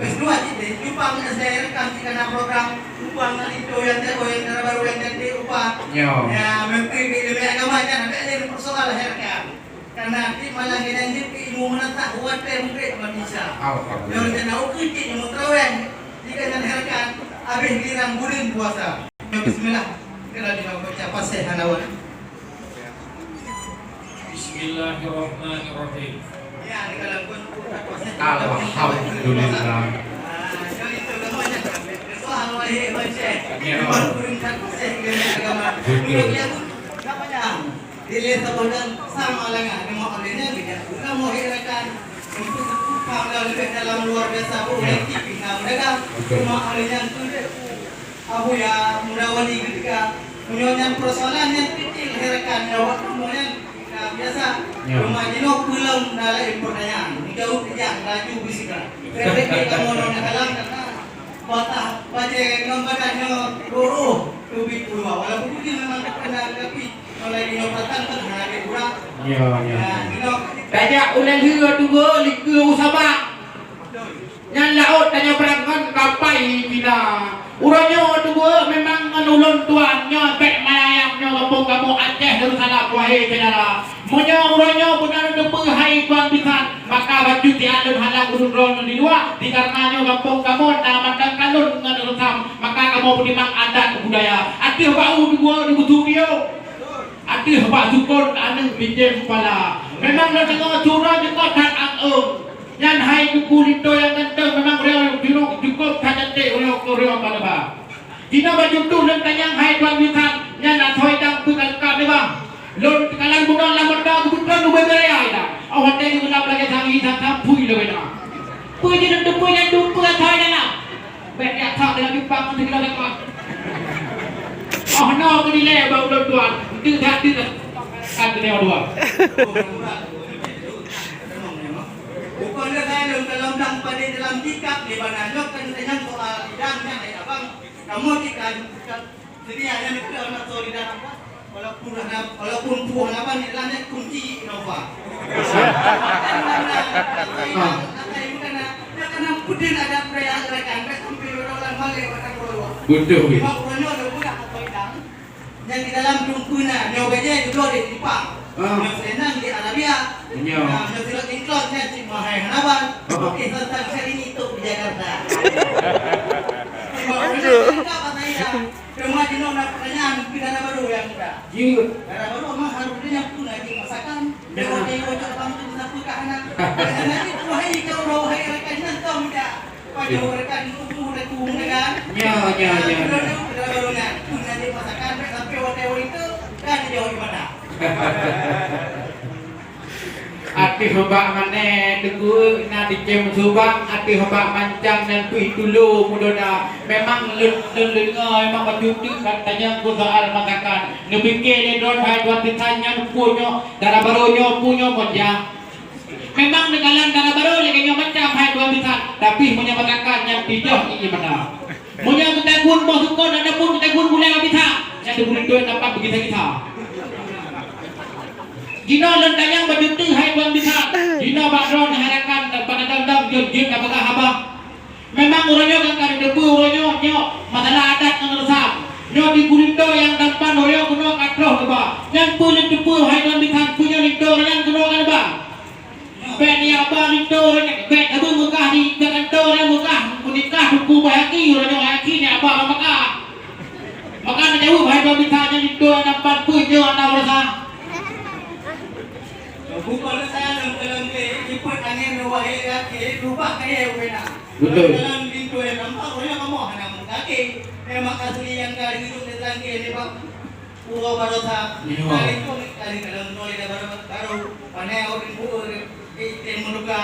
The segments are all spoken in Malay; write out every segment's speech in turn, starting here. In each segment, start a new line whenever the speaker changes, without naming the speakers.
Terus dua jadi upah saya rekam karena program upah itu yang baru yang jadi upah. Ya menteri di agama kan ada persoalan herkan. Karena di malah ini ilmu menata buat template manusia. Yang tahu kita yang mengetahui jika dan herkan habis girang bulan puasa. Bismillah kita dibaca pasal halawan.
Bismillahirrahmanirrahim.
Ya, di dalam pun
Alhamdulillah.
Dilihat sebulan sama lagi, mau olehnya tidak. Kita mau hirakan untuk kalau lebih dalam luar biasa, boleh tipikal mereka. Mau olehnya itu abu ya mudah-wali ketika punya persoalan yang kecil hirakan jawab kemudian biasa rumah jenuh belum dalam pertanyaan jauh kerja laju bisikan kerja kamu nona kalam karena batah baca gambarannya loro lebih keluar walaupun dia memang terkenal tapi mulai dinyatakan kan hari kurang
Tanya ulang hira dua liga usama yang laut tanya berangkat kapai bila uranya dua memang menulun tuannya bek malayangnya kampung kamu Aceh dan salah wahai saudara punya uranya benar depu hai tuan bisan maka baju tiada halang urun ron di dua dikarenanya kampung kamu namatan kalun dengan rusam maka kamu beriman adat budaya adih bau dua dibutuh dia adih bak sukun anu pinjam kepala memang nak tengok curah juga tak angum yang hai kulit itu yang ganteng memang real cukup cantik real pada bah. Jika baju tu dan tanyang hai tuan bisan yang nak thoi dang bukan kap bang. Lon kalan bukan lama dah kebutuhan lu beraya dah. Awak tengok gelap lagi sangi sangat pui le benda. Pui je tu pui yang tu pui thoi dah nak. Bet ya tak dalam jumpa tu kita dah kuat. Oh no ke nilai bau tuan. Itu hati dah. Kan dia dua.
Bukan saya dalam pada dalam tikap di mana kan dengan soal bidangnya abang kamu tikap sedianya itu anak soal di dalam walaupun puan apa di dalamnya kunci Innova. Karena pudin ada perayaan rekan sampai orang malai orang Pulau.
Betul.
Lima orangnya ada budak atau idang yang di dalam dumpuna nyobanya juga di Jepang. Yang senang di Arabia. Yang tidak inclosnya si Mahai Hanaban. Oke, tentang seri itu di Jakarta. Rumah di nona pertanyaan pidana baru yang muda. Pidana baru memang harus dia pun lagi masakan. Jangan dia wajib bantu satu ke anak. Nanti wahai kau wahai rekan nanti tidak. Pada rekan itu dengan. Pidana baru nanti masakan sampai waktu itu kan jauh mana.
Ati hobak mana teguh na dikem subang ati hobak mancang dan kui dulu mudona memang lengai memang berjuti katanya ku soal masakan nebike le don hai dua titanya punya darah barunya punya monja memang negalan darah baru lagi nya macam hai dua titan tapi punya masakan yang tidak ini mana punya ketegun masukkan ada pun ketegun boleh bisa yang dibuli duit dapat begitu kita Jina lentayang berjuti hai buang bisa. Jina bakron harakan dan pada dandam jin apakah abah. Memang orangnya kan kari debu orangnya nyok masalah adat yang resam. Nyok di kulindo yang tampan orangnya kuno katroh keba. Yang punya debu hai buang bisa punya lindo yang kuno kan ba. Bet ni abah lindo orangnya bet abu mukah di kantor yang mukah kunikah duku bahaki orangnya bahaki ni abah apakah. Maka jauh hai buang bisa yang lindo yang tampan punya anak resam.
Bukan saya dalam ikut angin wahai kaki lupa kaya wena.
Betul.
Dalam pintu yang nampak orangnya kamu hanya kaki. Memang asli yang kali itu ditangki ini pak. Pulau Barosa. Kali itu kali dalam nol ada baru panai orang buur itu menuka.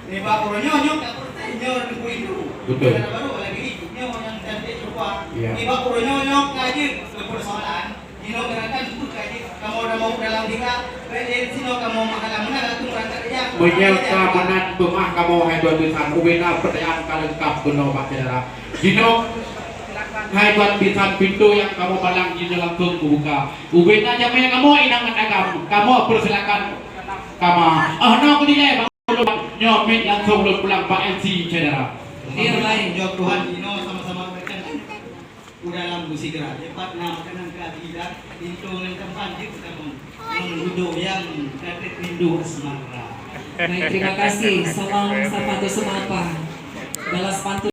Ini pak orangnya nyok tak percaya nyok itu.
Betul.
Baru lagi nyok yang cantik lupa. Ini pak orangnya nyok kaji persoalan. Ino gerakan itu kaji kamu udah mau dalam kita. Dari sini kamu makalah mana tu berangkat kerja.
Menyelka menan pemah kamu hai dua tulisan ubena pertanyaan kalengkap kuno pak saudara. Jino hai buat bisan pintu yang kamu balang jino langsung buka. Ubena jamnya kamu inang matagam. Kamu persilakan kamu. Oh no aku dilai bang. Nyopet langsung pulang Pak MC saudara.
Iya, baik.
Jawab Tuhan Ino sama-sama berkan. Udah lampu segera cepat namakan keadilan lingkungan tempat kita menguduk yang dapat rindu asmara.
Baik, terima kasih. Salam sapatu semapa. Balas pantun.